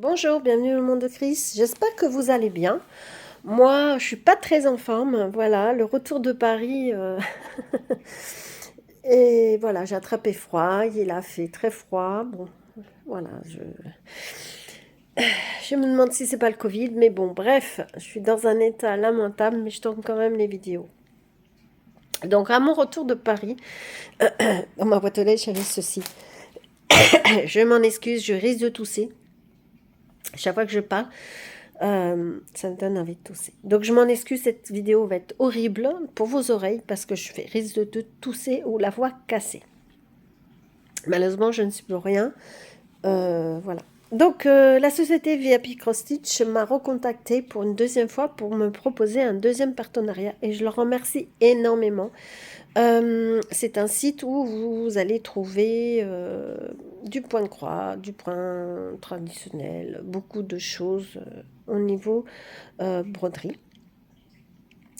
Bonjour, bienvenue au monde de Chris. J'espère que vous allez bien. Moi, je suis pas très en forme. Voilà, le retour de Paris. Et voilà, j'ai attrapé froid. Il a fait très froid. Bon, voilà, je me demande si c'est pas le Covid, mais bon, bref, je suis dans un état lamentable, mais je tourne quand même les vidéos. Donc, à mon retour de Paris, dans ma boîte aux lettres, j'avais ceci. Je m'en excuse, je risque de tousser. Chaque fois que je parle, ça me donne envie de tousser. Donc je m'en excuse, cette vidéo va être horrible pour vos oreilles parce que je risque de tousser ou la voix cassée. Malheureusement, je ne suis plus rien. Voilà. Donc la société VIP Cross Stitch m'a recontacté pour une deuxième fois pour me proposer un deuxième partenariat et je leur remercie énormément. C'est un site où vous allez trouver du point de croix, du point traditionnel, beaucoup de choses au niveau broderie.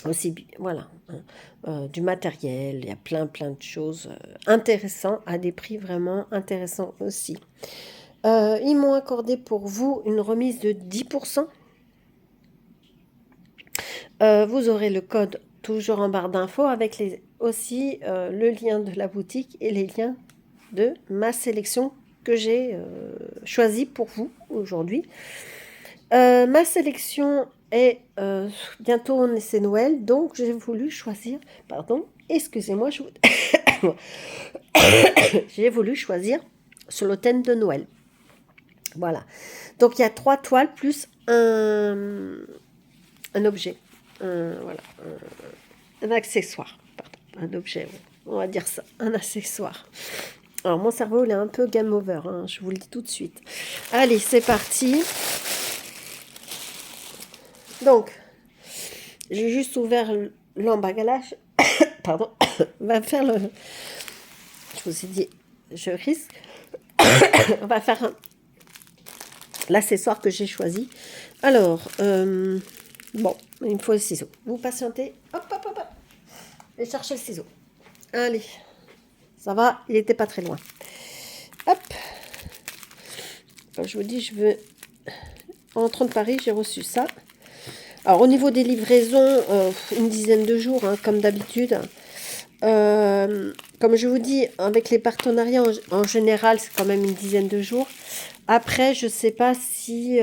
Aussi, voilà, hein, du matériel, il y a plein de choses intéressantes à des prix vraiment intéressants aussi. Ils m'ont accordé pour vous une remise de 10%. Vous aurez le code toujours en barre d'infos avec aussi le lien de la boutique et les liens de ma sélection que j'ai choisie pour vous aujourd'hui. Ma sélection est bientôt, c'est Noël, donc j'ai voulu choisir, pardon, excusez-moi, j'ai voulu choisir sur le thème de Noël. Voilà. Donc il y a 3 toiles plus un objet, voilà, un accessoire, pardon, un objet, on va dire ça, un accessoire. Alors mon cerveau il est un peu game over, hein, je vous le dis tout de suite. Allez, c'est parti. Donc, j'ai juste ouvert l'emballage. Pardon. On va faire le... Je vous ai dit, je risque. On va faire l'accessoire que j'ai choisi. Alors, bon, il me faut le ciseau. Vous patientez. Hop, hop, hop, hop. Et chercher le ciseau. Allez. Ça va, il n'était pas très loin. Hop. Alors, je vous dis, je veux... En rentrant de Paris, j'ai reçu ça. Alors, au niveau des livraisons, une dizaine de jours, hein, comme d'habitude. Comme je vous dis, avec les partenariats, en général, c'est quand même une dizaine de jours. Après, je ne sais pas si,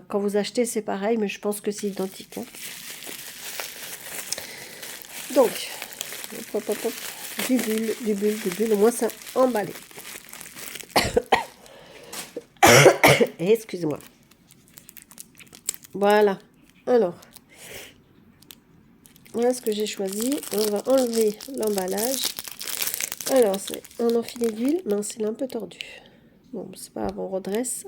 quand vous achetez, c'est pareil, mais je pense que c'est identique. Hein. Donc, hop, hop, hop, du bulle, au moins c'est emballé. Excusez-moi. Voilà. Alors, voilà ce que j'ai choisi. On va enlever l'emballage. Alors, c'est un enfilet d'huile. Mince, il est un peu tordu. Bon, c'est pas grave, on redresse.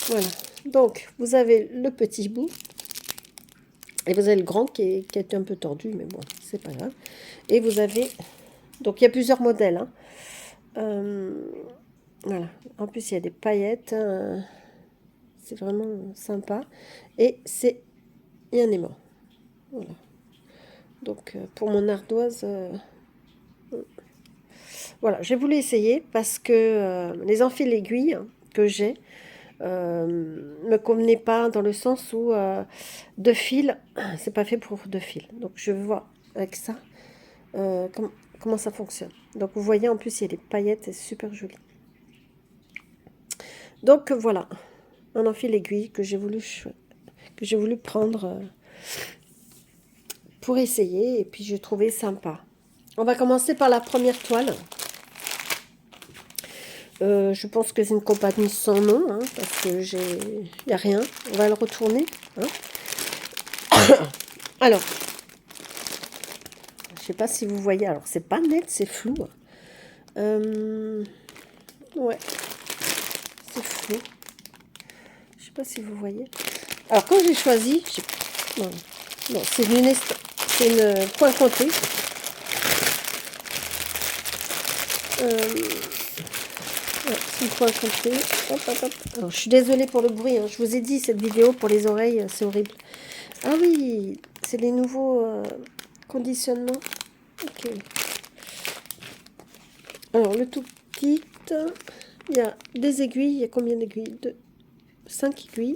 Voilà. Donc, vous avez le petit bout. Et vous avez le grand qui est un peu tordu, mais bon, c'est pas grave. Et vous avez... Donc, il y a plusieurs modèles. Hein. Voilà. En plus, il y a des paillettes. C'est vraiment sympa. Et c'est... Il y a un aimant. Voilà. Donc, pour mon ardoise... voilà, j'ai voulu essayer parce que les enfils aiguilles que j'ai me convenaient pas dans le sens où 2 fils, c'est pas fait pour 2 fils. Donc, je vais voir avec ça comment ça fonctionne. Donc, vous voyez, en plus, il y a des paillettes, c'est super joli. Donc, voilà, un enfil aiguille que j'ai voulu prendre pour essayer et puis j'ai trouvé sympa. On va commencer par la première toile. Je pense que c'est une compagnie sans nom, hein, parce que il n'y a rien. On va le retourner. Hein. Alors, je sais pas si vous voyez. Alors, c'est pas net, c'est flou. Ouais, c'est flou. Je sais pas si vous voyez. Alors, quand j'ai choisi, non, non, c'est une point compté. Ouais, c'est une point compté. Hop, hop, hop. Alors, je suis désolée pour le bruit. Hein. Je vous ai dit, cette vidéo pour les oreilles, c'est horrible. Ah oui, c'est les nouveaux conditionnements. Ok. Alors, le tout kit, il y a des aiguilles. Il y a combien d'aiguilles? 2, 5 aiguilles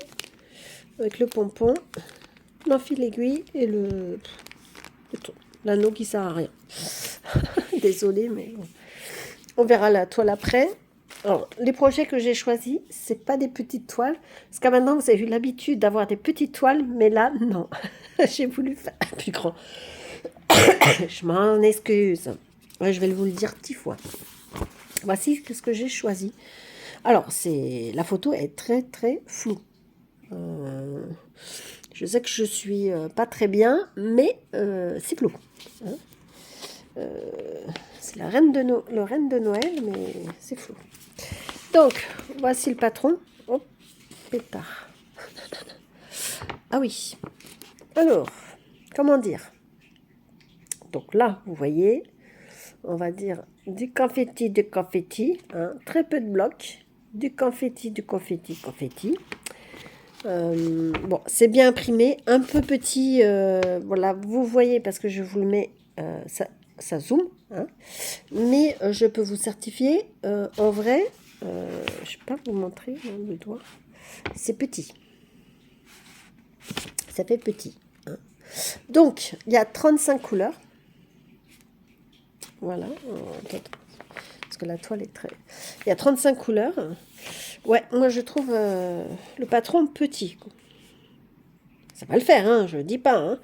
avec le pompon, l'enfil aiguille et l'anneau qui sert à rien. Désolée, mais bon. On verra la toile après. Alors, les projets que j'ai choisis, c'est pas des petites toiles. Parce qu'à maintenant, vous avez eu l'habitude d'avoir des petites toiles, mais là, non. J'ai voulu faire plus grand. Je m'en excuse. Ouais, je vais vous le dire 10 fois. Voici ce que j'ai choisi. Alors, la photo est très très floue. Je sais que je suis pas très bien, mais c'est flou. Hein. C'est le reine de Noël, mais c'est flou. Donc, voici le patron. Hop, pétard. Ah oui. Alors, comment dire? Donc là, vous voyez, on va dire du confetti, hein, très peu de blocs, du confetti, confetti. Bon, c'est bien imprimé, un peu petit, voilà, vous voyez, parce que je vous le mets, ça zoome, hein, mais je peux vous certifier, en vrai, je ne vais pas vous montrer hein, le doigt, c'est petit, ça fait petit. Hein. Donc, il y a 35 couleurs, voilà, parce que la toile est très... Il y a 35 couleurs, ouais, moi je trouve le patron petit, ça va le faire, hein, je ne dis pas, hein,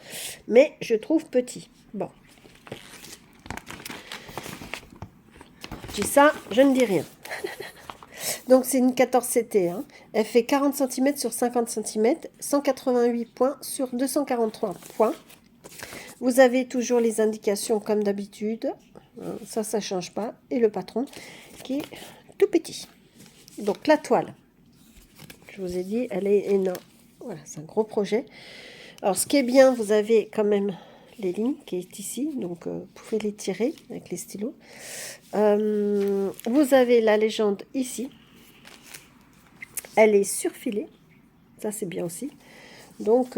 mais je trouve petit. Bon. Je dis ça, je ne dis rien. Donc c'est une 14 CT, hein. Elle fait 40 cm sur 50 cm, 188 points sur 243 points. Vous avez toujours les indications comme d'habitude, hein, ça ne change pas, et le patron qui est tout petit. Donc la toile, je vous ai dit, elle est énorme. Voilà, c'est un gros projet. Alors ce qui est bien, vous avez quand même les lignes qui est ici, donc vous pouvez les tirer avec les stylos. Vous avez la légende ici, elle est surfilée, ça c'est bien aussi, donc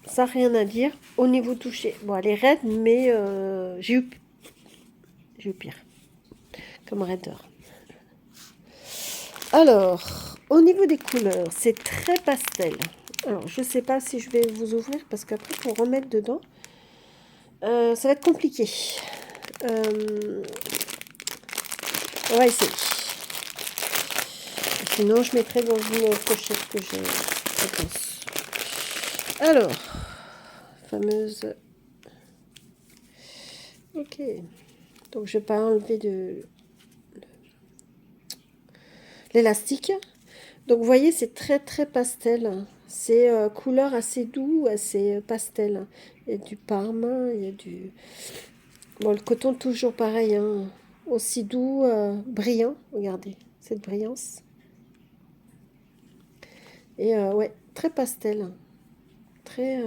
ça rien à dire. Au niveau touché, bon elle est raide, mais j'ai eu pire comme raideur. Alors au niveau des couleurs, c'est très pastel. Alors je sais pas si je vais vous ouvrir parce qu'après pour remettre dedans ça va être compliqué. On va essayer. Sinon, je mettrai dans une pochette que j'ai, je pense. Alors, fameuse... Ok. Donc, je vais pas enlever l'élastique. Donc, vous voyez, c'est très, très pastel. C'est couleur assez doux, assez pastel. Il y a du parme, il y a du... Bon, le coton, toujours pareil. Hein. Aussi doux, brillant. Regardez, cette brillance. Et ouais, très pastel. Très...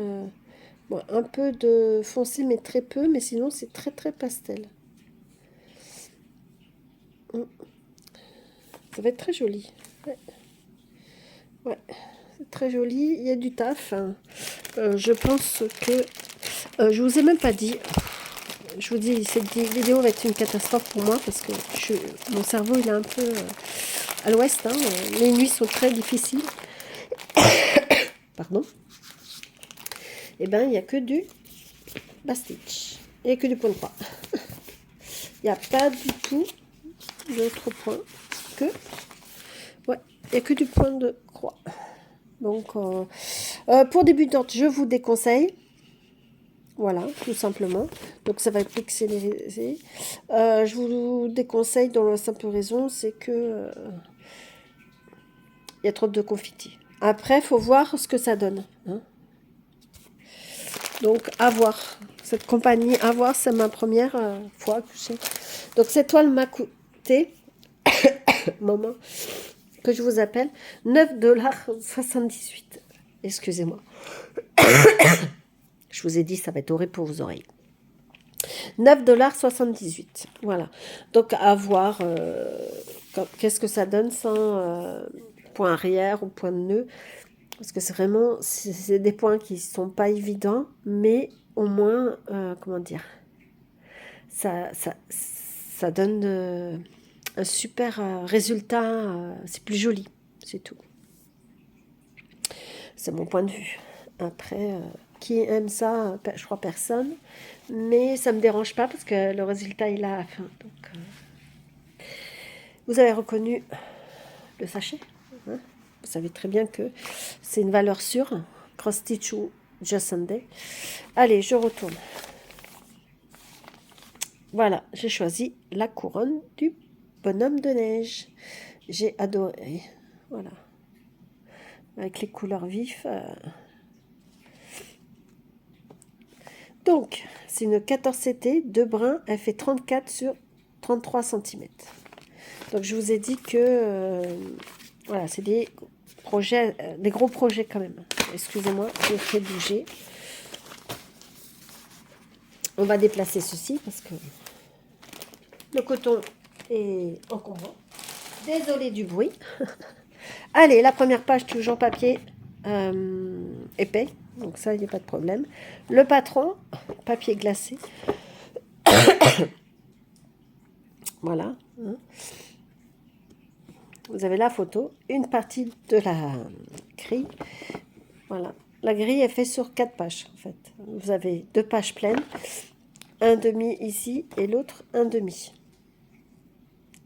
bon, un peu de foncé, mais très peu. Mais sinon, c'est très, très pastel. Ça va être très joli. Ouais, ouais. C'est très joli. Il y a du taf. Hein. Je pense que... je vous ai même pas dit... Je vous dis, cette vidéo va être une catastrophe pour moi parce que mon cerveau, il est un peu à l'ouest. Hein. Les nuits sont très difficiles. Pardon. Et ben, il n'y a que du bastitch. Il n'y a que du point de croix. Il n'y a pas du tout d'autres points que... Ouais, il n'y a que du point de croix. Donc, pour débutantes, je vous déconseille. Voilà, tout simplement. Donc, ça va être pixelisé. Je vous déconseille dans la simple raison, c'est que il y a trop de confettis. Après, il faut voir ce que ça donne. Hein. Donc, à voir. Cette compagnie, à voir, c'est ma première fois que je... Donc, cette toile m'a coûté, moment, que je vous appelle, 9,78 $. Excusez-moi. Je vous ai dit, ça va être horrible pour vos oreilles. 9,78 $. Voilà. Donc, à voir qu'est-ce que ça donne sans point arrière ou point de nœud. Parce que c'est vraiment, c'est des points qui ne sont pas évidents, mais au moins, comment dire, ça donne un super résultat. C'est plus joli, c'est tout. C'est mon point de vue. Après, qui aime ça, je crois personne. Mais ça ne me dérange pas parce que le résultat, il a à la fin. Donc, vous avez reconnu le sachet, hein? Vous savez très bien que c'est une valeur sûre. Cross Stitch ou Just Sunday. Allez, je retourne. Voilà, j'ai choisi la couronne du bonhomme de neige. J'ai adoré. Voilà. Avec les couleurs vives. Donc, c'est une 14 CT, 2 brins. Elle fait 34 sur 33 cm. Donc, je vous ai dit que... voilà, c'est des projets, des gros projets quand même. Excusez-moi, je fais bouger. On va déplacer ceci parce que le coton est encombrant. Désolée du bruit. Allez, la première page, toujours papier épais. Donc ça, il n'y a pas de problème. Le patron, papier glacé. Voilà. Vous avez la photo. Une partie de la grille. Voilà. La grille est faite sur 4 pages, en fait. Vous avez 2 pages pleines. Un demi ici et l'autre un demi.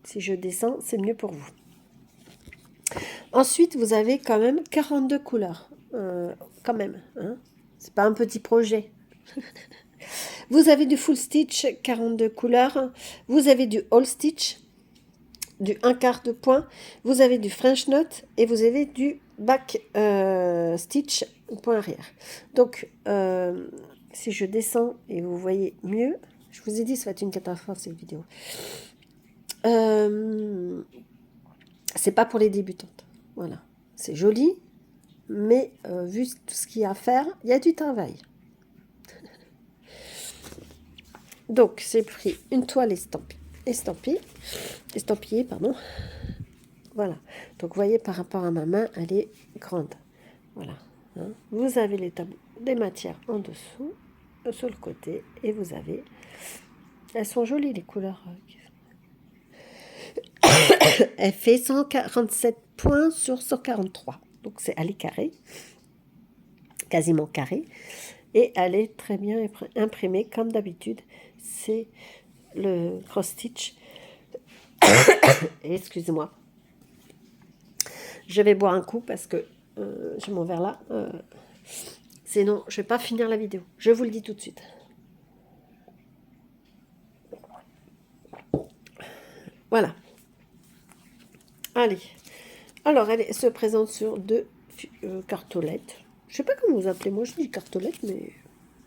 Si je descends, c'est mieux pour vous. Ensuite, vous avez quand même 42 couleurs. Quand même. Hein, c'est pas un petit projet. Vous avez du full stitch, 42 couleurs. Vous avez du all stitch, du 1/4 de point. Vous avez du French knot et vous avez du back stitch, point arrière. Donc, si je descends et vous voyez mieux, je vous ai dit, ça va être une catastrophe cette vidéo. C'est pas pour les débutantes. Voilà. C'est joli, mais vu tout ce qu'il y a à faire, il y a du travail. Donc, c'est pris une toile estampillée, pardon. Voilà. Donc, vous voyez, par rapport à ma main, elle est grande. Voilà. Hein. Vous avez les tableaux des matières en dessous, sur le côté, et vous avez... Elles sont jolies, les couleurs. Elle fait 147 points sur 143. Donc, elle est carrée, quasiment carrée. Et elle est très bien imprimée, comme d'habitude. C'est le cross stitch. Excusez-moi. Je vais boire un coup parce que j'ai mon verre là. Sinon, je ne vais pas finir la vidéo. Je vous le dis tout de suite. Voilà. Allez. Alors, elle se présente sur 2 cartolettes. Je ne sais pas comment vous appelez. Moi, je dis cartolette, mais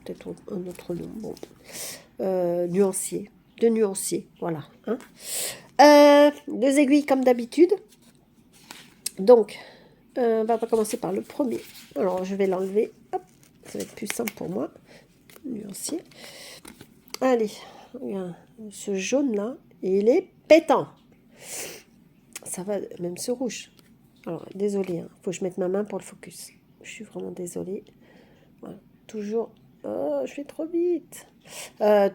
peut-être un autre nom. Bon. Nuancier. 2 nuanciers. Voilà. Hein. 2 aiguilles comme d'habitude. Donc, on va commencer par le premier. Alors, je vais l'enlever. Hop, ça va être plus simple pour moi. Nuancier. Allez, regarde, ce jaune-là, il est pétant. Ça va, même ce rouge. Alors, désolé, hein, faut que je mette ma main pour le focus. Je suis vraiment désolée. Voilà. Toujours, oh, je fais trop vite.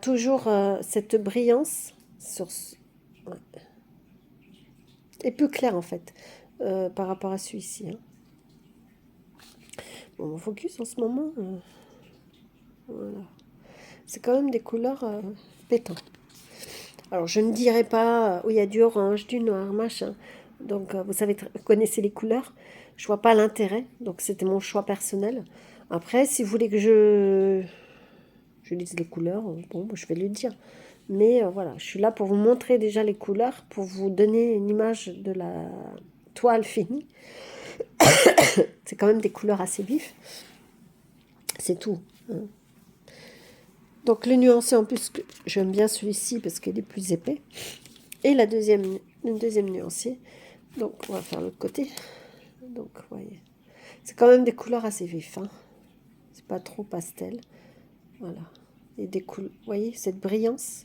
Toujours cette brillance sur... Ouais. Et plus clair, en fait. Par rapport à celui-ci. Hein. Bon, mon focus en ce moment, voilà. C'est quand même des couleurs pétantes. Alors, je ne dirais pas où il y a du orange, du noir, machin. Donc, vous savez, vous connaissez les couleurs. Je vois pas l'intérêt. Donc, c'était mon choix personnel. Après, si vous voulez que je dise les couleurs, bon, je vais le dire. Mais voilà, je suis là pour vous montrer déjà les couleurs, pour vous donner une image de la toile finie. C'est quand même des couleurs assez vives. C'est tout. Hein. Donc le nuancé, en plus, j'aime bien celui-ci parce qu'il est plus épais. Et le deuxième nuancier. Donc on va faire l'autre côté. Donc vous voyez. C'est quand même des couleurs assez vives. Hein. C'est pas trop pastel. Voilà. Et des couleurs. Vous voyez, cette brillance.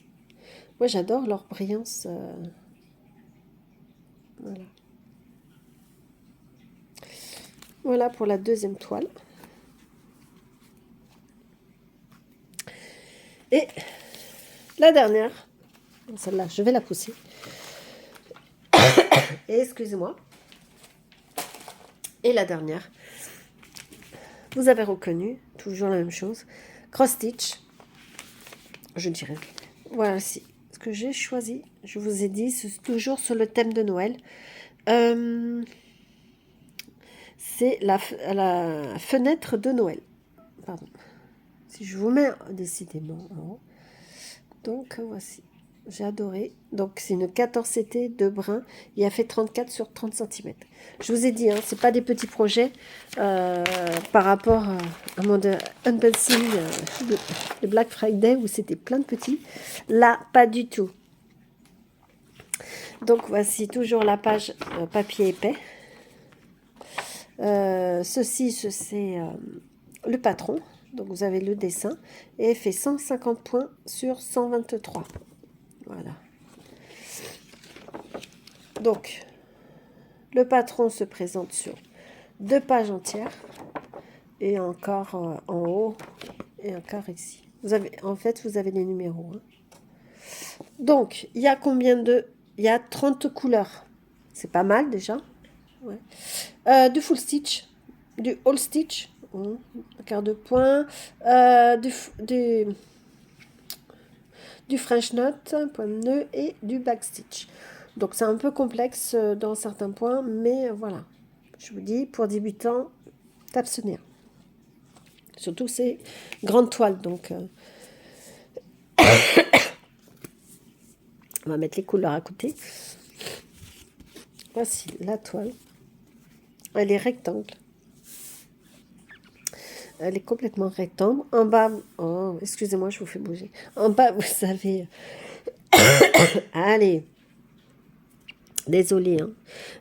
Moi j'adore leur brillance. Voilà. Voilà pour la deuxième toile. Et la dernière, celle-là, je vais la pousser. Et excusez-moi. Et la dernière, Vous avez reconnu, toujours la même chose. Cross stitch, je dirais. Voilà, ce que j'ai choisi. Je vous ai dit, c'est toujours sur le thème de Noël. C'est la fenêtre de Noël. Pardon. Si je vous mets décidément en haut. Donc, voici. J'ai adoré. Donc, c'est une 14 CT de brun. Il a fait 34 sur 30 cm. Je vous ai dit, hein, c'est pas des petits projets par rapport à mon unboxing de Black Friday où c'était plein de petits. Là, pas du tout. Donc, voici toujours la page papier épais. Ceci, c'est le patron. Donc, vous avez le dessin. Et fait 150 points sur 123. Voilà. Donc, le patron se présente sur 2 pages entières. Et encore en haut. Et encore ici. Vous avez, en fait, vous avez les numéros. Hein. Donc, il y a combien de... Il y a 30 couleurs. C'est pas mal déjà. Ouais. Du full stitch. Du all stitch. Un quart de point. Du French knot, point de nœud et du backstitch. Donc c'est un peu complexe dans certains points, mais voilà. Je vous dis, pour débutants, t'abstenir. Surtout c'est grande toile, donc on va mettre les couleurs à côté. Voici la toile. Elle est rectangle. Elle est complètement rectangle. En bas, oh, excusez-moi, je vous fais bouger. En bas, vous avez... Allez. Désolée, hein.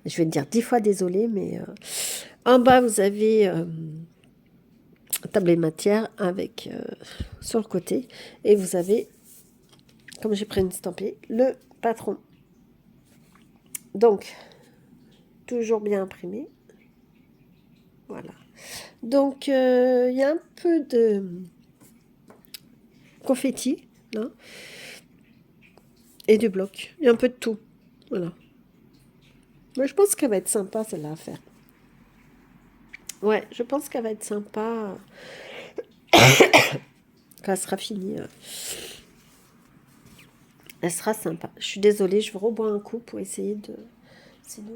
Je vais te dire 10 fois désolée, mais en bas, vous avez tablé matière avec sur le côté. Et vous avez, comme j'ai pris une estampille, le patron. Donc, toujours bien imprimé. Voilà. Donc, il y a un peu de confetti, là. Et du bloc. Il y a un peu de tout. Voilà. Mais je pense qu'elle va être sympa, celle-là, à faire. Ouais, je pense qu'elle va être sympa quand elle sera finie. Elle sera sympa. Je suis désolée, je vais reboire un coup pour essayer de... Sinon...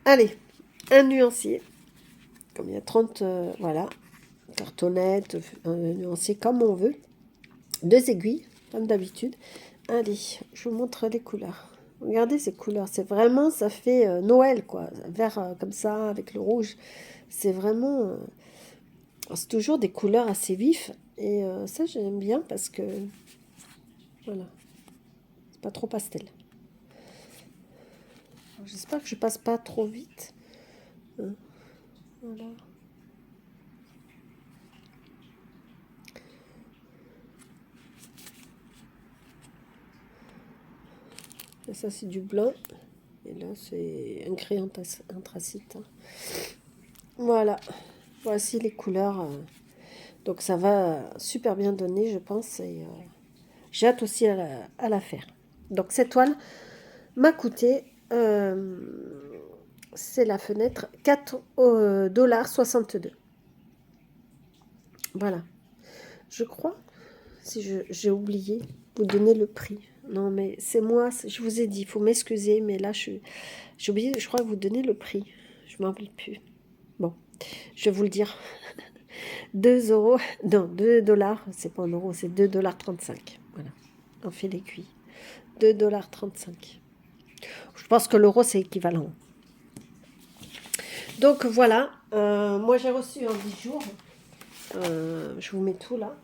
Allez, un nuancier. Comme il y a 30, voilà, cartonnettes, un nuancier comme on veut. 2 aiguilles, comme d'habitude. Allez, je vous montre les couleurs. Regardez ces couleurs, c'est vraiment, ça fait Noël, quoi. Vert comme ça, avec le rouge. C'est vraiment... c'est toujours des couleurs assez vives. Et ça, j'aime bien parce que... Voilà. C'est pas trop pastel. J'espère que je passe pas trop vite. Hein. Voilà. Et ça, c'est du blanc. Et là, c'est un gris anthracite. Hein. Voilà. Voici les couleurs. Donc, ça va super bien donner, je pense. Et j'ai hâte aussi à la faire. Donc, cette toile m'a coûté... c'est la fenêtre 4,62 $. Voilà. Je crois, si j'ai oublié, vous donner le prix. Non, mais c'est moi, je vous ai dit, il faut m'excuser, mais là, j'ai oublié, je crois que vous donnez le prix. Je ne m'en rappelle plus. Bon, je vais vous le dire. 2 €, non, 2 $, c'est pas en euros, c'est 2,35 $. Voilà, on fait les cuits. 2,35 $. Je pense que l'euro, c'est équivalent. Donc voilà, moi j'ai reçu en 10 jours. Je vous mets tout là.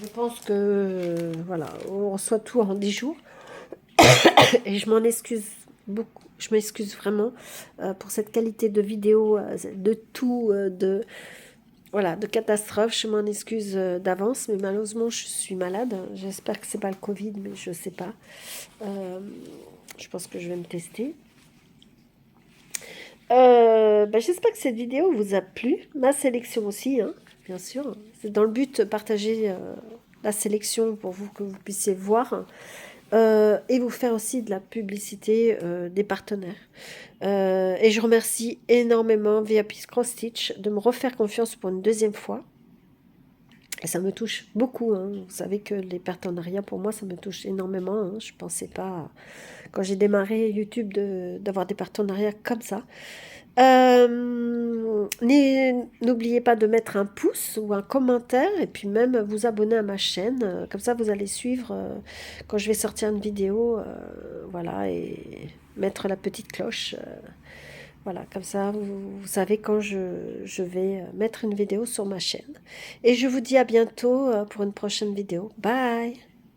Je pense que voilà, on reçoit tout en 10 jours. Et je m'en excuse beaucoup. Je m'excuse vraiment pour cette qualité de vidéo, de tout, voilà, de catastrophe. Je m'en excuse d'avance, mais malheureusement, je suis malade. J'espère que c'est pas le Covid, mais je sais pas. Je pense que je vais me tester. J'espère que cette vidéo vous a plu. Ma sélection aussi, hein, bien sûr. C'est dans le but de partager la sélection pour vous, que vous puissiez voir et vous faire aussi de la publicité des partenaires. Et je remercie énormément VIP Cross Stitch de me refaire confiance pour une deuxième fois. Et ça me touche beaucoup, hein. Vous savez que les partenariats, pour moi, ça me touche énormément, hein. Je ne pensais pas, quand j'ai démarré YouTube, d'avoir des partenariats comme ça. N'oubliez pas de mettre un pouce ou un commentaire et puis même vous abonner à ma chaîne. Comme ça, vous allez suivre quand je vais sortir une vidéo. Voilà, et mettre la petite cloche. Voilà, comme ça, vous savez quand je vais mettre une vidéo sur ma chaîne. Et je vous dis à bientôt pour une prochaine vidéo. Bye!